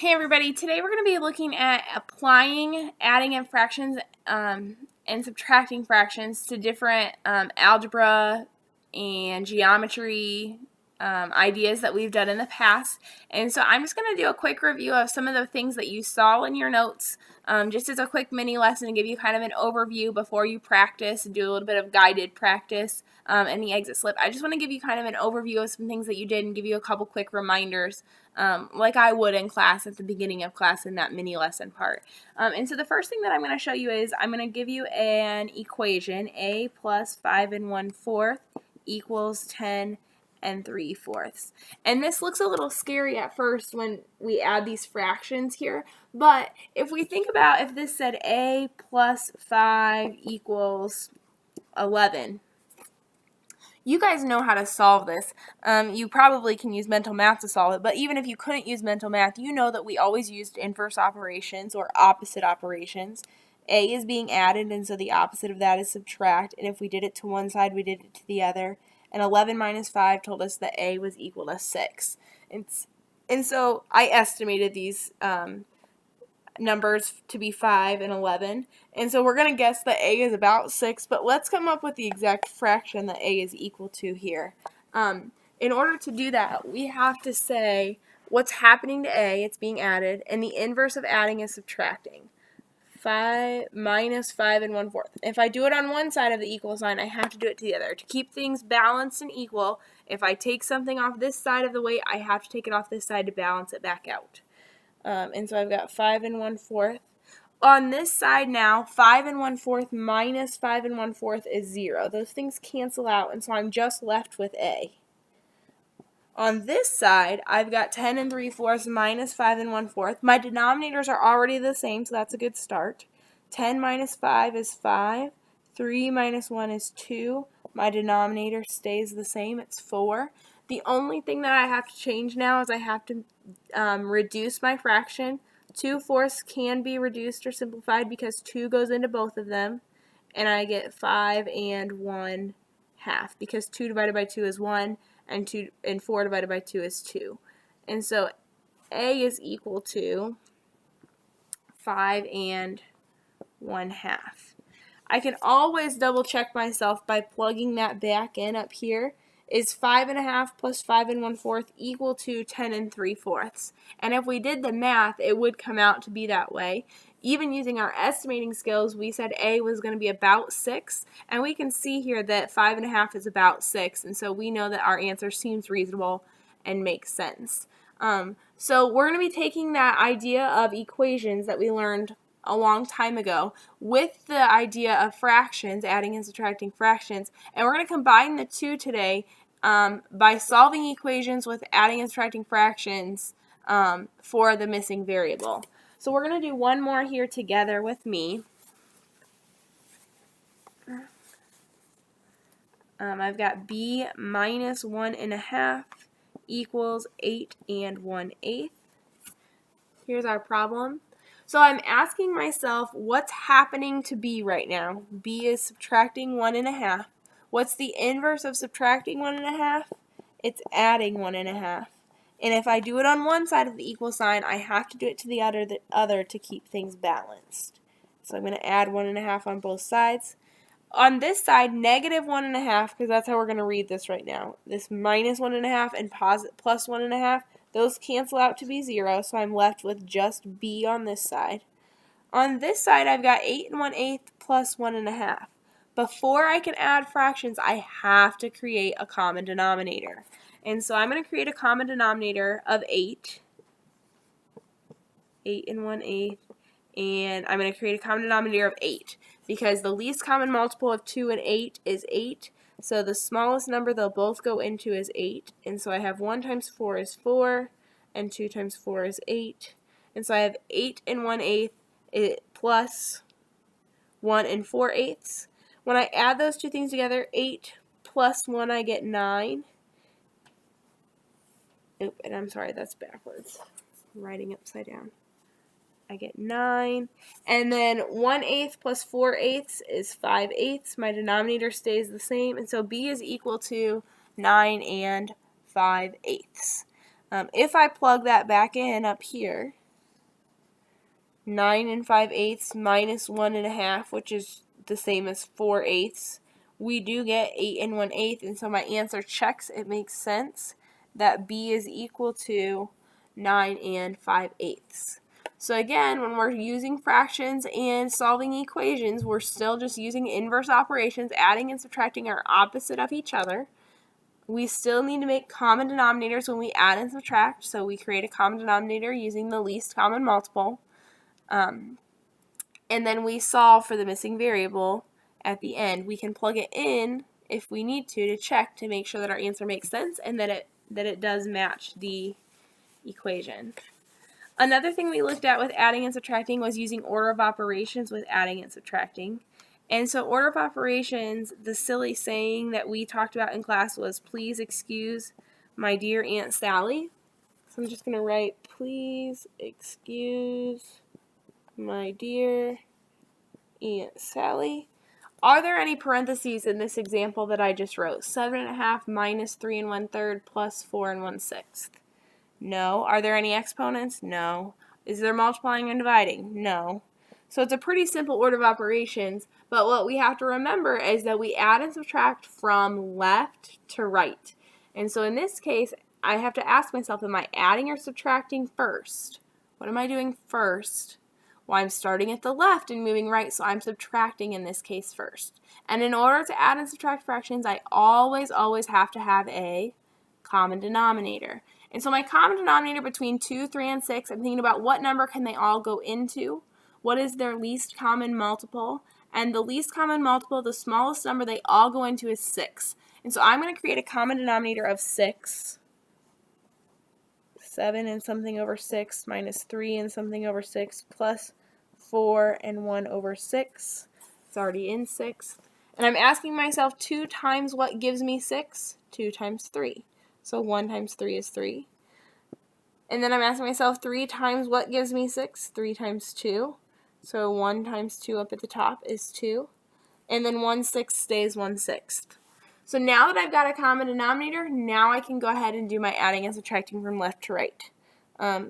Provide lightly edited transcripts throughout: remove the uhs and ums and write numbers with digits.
Hey everybody, today we're going to be looking at applying adding and fractions and subtracting fractions to different algebra and geometry ideas that we've done in the past. And so I'm just going to do a quick review of some of the things that you saw in your notes, just as a quick mini lesson to give you kind of an overview before you practice and do a little bit of guided practice in the exit slip. I just want to give you kind of an overview of some things that you did and give you a couple quick reminders like I would in class at the beginning of class in that mini lesson part. And so the first thing that I'm going to show you is I'm going to give you an equation, a plus 5 1/4 equals 10 3/4. And this looks a little scary at first when we add these fractions here, but if we think about if this said a plus 5 equals 11, you guys know how to solve this. You probably can use mental math to solve it, but even if you couldn't use mental math, you know that we always used inverse operations or opposite operations. A is being added, and so the opposite of that is subtract, and if we did it to one side, we did it to the other. And 11 minus 5 told us that A was equal to 6. And so I estimated these numbers to be 5 and 11. And so we're going to guess that A is about 6, but let's come up with the exact fraction that A is equal to here. In order to do that, we have to say what's happening to A, it's being added, and the inverse of adding is subtracting. 5 minus 5 1/4. If I do it on one side of the equal sign, I have to do it to the other. To keep things balanced and equal, if I take something off this side of the weight, I have to take it off this side to balance it back out. And so I've got 5 1/4. On this side now, 5 1/4 minus 5 1/4 is 0. Those things cancel out, and so I'm just left with A. On this side, I've got 10 3/4 minus 5 1/4. My denominators are already the same, so that's a good start. 10 minus 5 is 5. 3 minus 1 is 2. My denominator stays the same, it's 4. The only thing that I have to change now is I have to reduce my fraction. 2/4 can be reduced or simplified because 2 goes into both of them, and I get 5 1/2 because 2 divided by 2 is 1, and 4 divided by 2 is 2. And so A is equal to 5 1/2. I can always double check myself by plugging that back in up here. Is 5 1/2 plus 5 1/4 equal to 10 3/4? And if we did the math, it would come out to be that way. Even using our estimating skills, we said A was going to be about 6, and we can see here that 5 1/2 is about 6, and so we know that our answer seems reasonable and makes sense. So we're going to be taking that idea of equations that we learned a long time ago with the idea of fractions, adding and subtracting fractions, and we're going to combine the two today by solving equations with adding and subtracting fractions for the missing variable. So we're going to do one more here together with me. I've got B minus 1 1/2 equals 8 1/8. Here's our problem. So I'm asking myself, what's happening to B right now? B is subtracting 1 1/2. What's the inverse of subtracting 1 1/2? It's adding 1 1/2. And if I do it on one side of the equal sign, I have to do it to the other to keep things balanced. So I'm going to add 1 1/2 on both sides. On this side, negative 1 1/2, because that's how we're going to read this right now. This minus 1 1/2 and plus 1 1/2, those cancel out to be 0, so I'm left with just B on this side. On this side, I've got 8 1/8 plus 1 1/2. Before I can add fractions, I have to create a common denominator. And so I'm going to create a common denominator of 8 1/8, and I'm going to create a common denominator of 8 because the least common multiple of 2 and 8 is 8. So the smallest number they'll both go into is 8. And so I have 1 times 4 is 4, and 2 times 4 is 8. And so I have 8 1/8 plus 1 4/8. When I add those two things together, 8 plus 1, I get 9. Oop, and I'm sorry, that's backwards. I'm writing upside down. I get 9. And then 1/8 plus 4/8 is 5/8. My denominator stays the same, and so B is equal to 9 5/8. If I plug that back in up here, 9 and 5/8 minus 1 1/2, which is the same as 4/8. We do get 8 and 1/8, and so my answer checks. It makes sense that B is equal to 9 and 5/8. So again, when we're using fractions and solving equations, we're still just using inverse operations. Adding and subtracting are opposite of each other. We still need to make common denominators when we add and subtract, so we create a common denominator using the least common multiple. And then we solve for the missing variable at the end. We can plug it in if we need to check to make sure that our answer makes sense and that it does match the equation. Another thing we looked at with adding and subtracting was using order of operations with adding and subtracting. And so order of operations, the silly saying that we talked about in class was, please excuse my dear Aunt Sally. So I'm just going to write, please excuse my dear Aunt Sally. Are there any parentheses in this example that I just wrote? 7 1/2 minus 3 1/3 plus 4 1/6. No. Are there any exponents? No. Is there multiplying and dividing? No. So it's a pretty simple order of operations, but what we have to remember is that we add and subtract from left to right. And so in this case, I have to ask myself, am I adding or subtracting first? What am I doing first? Well, I'm starting at the left and moving right, so I'm subtracting in this case first. And in order to add and subtract fractions, I always have to have a common denominator. And so my common denominator between 2, 3, and 6, I'm thinking about what number can they all go into? What is their least common multiple? And the least common multiple, the smallest number they all go into, is 6. And so I'm going to create a common denominator of 6. 7 and something over 6 minus 3 and something over 6 plus 4 and 1 over 6. It's already in 6. And I'm asking myself 2 times what gives me 6? 2 times 3. So 1 times 3 is 3. And then I'm asking myself 3 times what gives me 6? 3 times 2. So 1 times 2 up at the top is 2. And then 1/6 stays 1/6. So now that I've got a common denominator, now I can go ahead and do my adding and subtracting from left to right.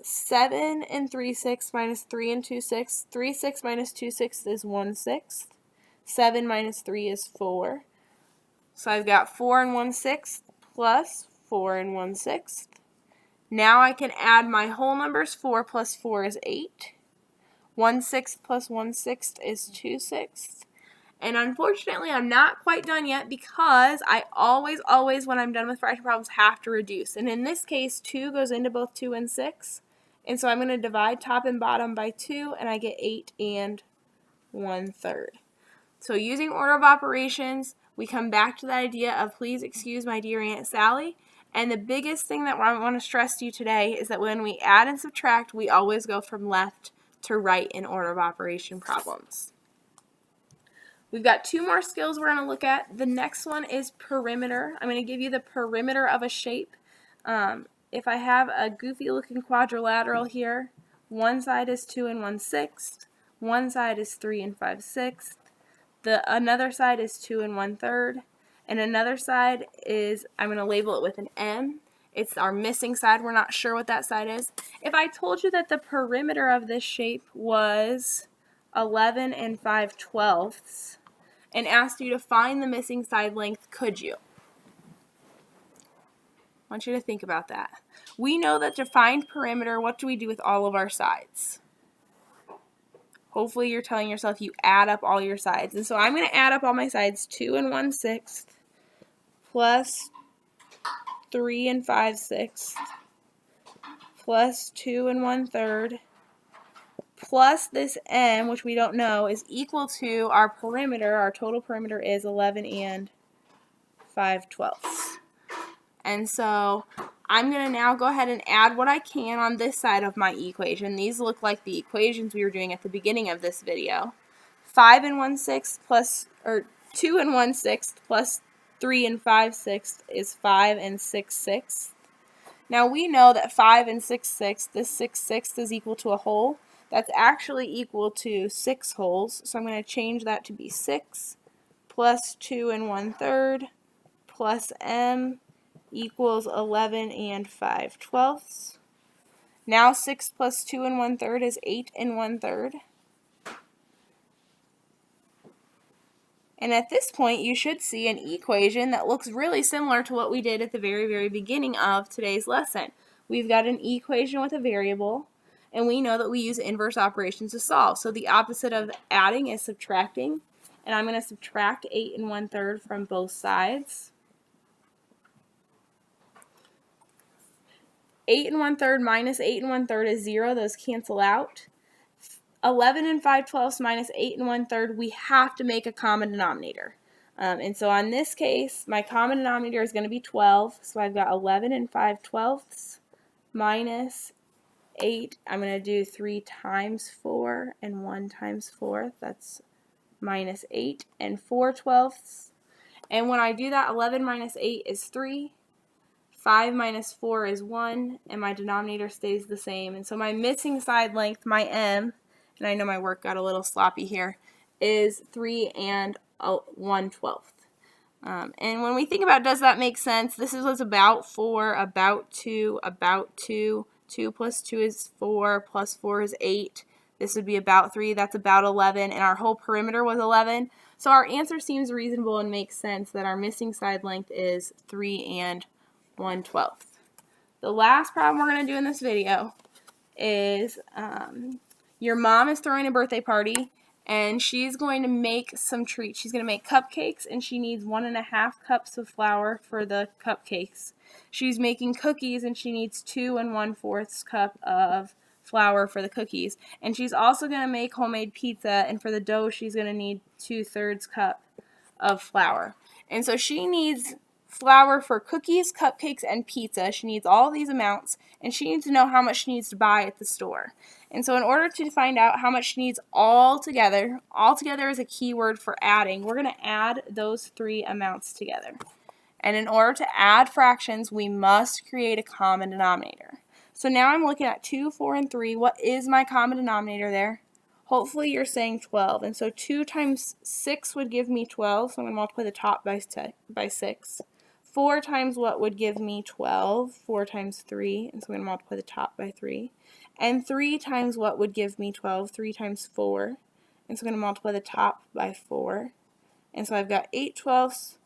7 and 3/6 minus 3 and 2/6. 3/6 minus 2/6 is 1/6. 7 minus 3 is 4. So I've got 4 and 1/6 plus 4 and 1/6. Now I can add my whole numbers. 4 plus 4 is 8. 1/6 plus 1/6 is 2/6. And unfortunately, I'm not quite done yet because I always, when I'm done with fraction problems, have to reduce. And in this case, 2 goes into both 2 and 6. And so I'm going to divide top and bottom by 2, and I get 8 and 1/3. So using order of operations, we come back to that idea of please excuse my dear Aunt Sally. And the biggest thing that I want to stress to you today is that when we add and subtract, we always go from left to right in order of operation problems. We've got 2 more skills we're going to look at. The next one is perimeter. I'm going to give you the perimeter of a shape. If I have a goofy looking quadrilateral here, one side is 2 and 1/6, one side is 3 and 5/6, another side is 2 and 1/3, and another side is, I'm going to label it with an M. It's our missing side. We're not sure what that side is. If I told you that the perimeter of this shape was 11 and 5/12 and asked you to find the missing side length, could you? I want you to think about that. We know that to find perimeter, what do we do with all of our sides? Hopefully you're telling yourself you add up all your sides. And so I'm going to add up all my sides. 2 and 1/6 plus 3 and 5/6 plus 2 and 1/3 plus this M, which we don't know, is equal to our perimeter. Our total perimeter is 11 and 5/12. And so I'm going to now go ahead and add what I can on this side of my equation. These look like the equations we were doing at the beginning of this video. 5 and 1/6 plus, or 2 and 1/6 plus 3 and 5/6 is 5 and 6/6. Now we know that 5 and 6/6, this 6/6 is equal to a whole. That's actually equal to 6 wholes, so I'm going to change that to be 6 plus 2 and 1/3 plus M equals 11 and 5/12. Now 6 plus 2 1/3 is 8 1/3. And at this point, you should see an equation that looks really similar to what we did at the very, very beginning of today's lesson. We've got an equation with a variable, and we know that we use inverse operations to solve. So the opposite of adding is subtracting, and I'm going to subtract 8 1/3 from both sides. 8 1/3 minus 8 1/3 is 0. Those cancel out. 11 5/12 minus 8 1/3, we have to make a common denominator. And so on this case, my common denominator is going to be 12. So I've got 11 5/12 minus 8. I'm going to do 3 times 4 and 1 times 4. That's minus 8 4/12. And when I do that, 11 minus 8 is 3. 5 minus 4 is 1. And my denominator stays the same. And so my missing side length, my m, and I know my work got a little sloppy here, is 3 1/12. And when we think about does that make sense, this is what's about 4, about 2, about 2. 2 plus 2 is 4, plus 4 is 8. This would be about 3, that's about 11, and our whole perimeter was 11. So our answer seems reasonable and makes sense that our missing side length is 3 1/12. The last problem we're going to do in this video is your mom is throwing a birthday party, and she's going to make some treats. She's going to make cupcakes, and she needs 1 1/2 cups of flour for the cupcakes. She's making cookies, and she needs 2 1/4 cup of flour for the cookies. And she's also going to make homemade pizza, and for the dough, she's going to need 2/3 cup of flour. And so she needs flour for cookies, cupcakes, and pizza. She needs all these amounts, and she needs to know how much she needs to buy at the store. And so in order to find out how much she needs all together is a key word for adding. We're going to add those 3 amounts together. And in order to add fractions, we must create a common denominator. So now I'm looking at 2, 4, and 3. What is my common denominator there? Hopefully you're saying 12. And so 2 times 6 would give me 12. So I'm going to multiply the top by 6. 4 times what would give me 12? 4 times 3. And so I'm going to multiply the top by 3. And 3 times what would give me 12? 3 times 4. And so I'm going to multiply the top by 4. And so I've got 8/12,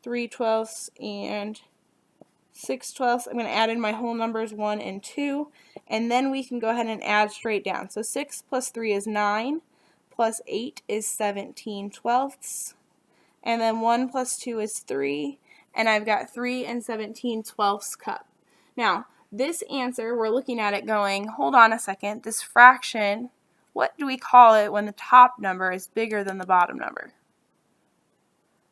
3/12, and 6/12. I'm going to add in my whole numbers 1 and 2. And then we can go ahead and add straight down. So 6 plus 3 is 9, plus 8 is 17/12. And then 1 plus 2 is 3. And I've got 3 17/12 cup. Now, this answer, we're looking at it going, hold on a second, this fraction, what do we call it when the top number is bigger than the bottom number?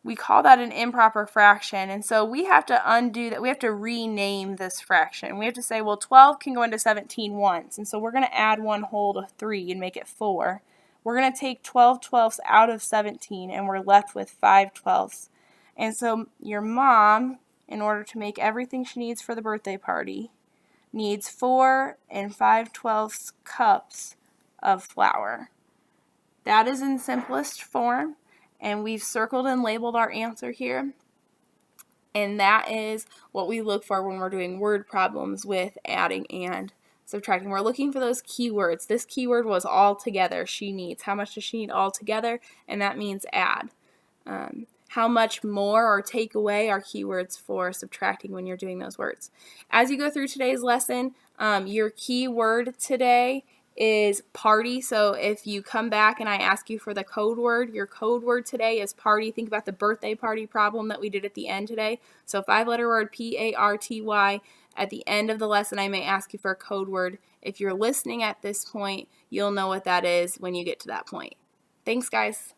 We call that an improper fraction, and so we have to undo that. We have to rename this fraction. We have to say, well, 12 can go into 17 once, and so we're going to add 1 whole to 3 and make it 4. We're going to take 12/12 out of 17, and we're left with 5/12. And so your mom, in order to make everything she needs for the birthday party, needs 4 5/12 cups of flour. That is in simplest form, and we've circled and labeled our answer here. And that is what we look for when we're doing word problems with adding and subtracting. We're looking for those keywords. This keyword was all together. She needs. How much does she need all together? And that means add. How much more or take away are keywords for subtracting when you're doing those words. As you go through today's lesson, your key word today is party. So if you come back and I ask you for the code word, your code word today is party. Think about the birthday party problem that we did at the end today. So 5-letter word, P-A-R-T-Y. At the end of the lesson, I may ask you for a code word. If you're listening at this point, you'll know what that is when you get to that point. Thanks, guys.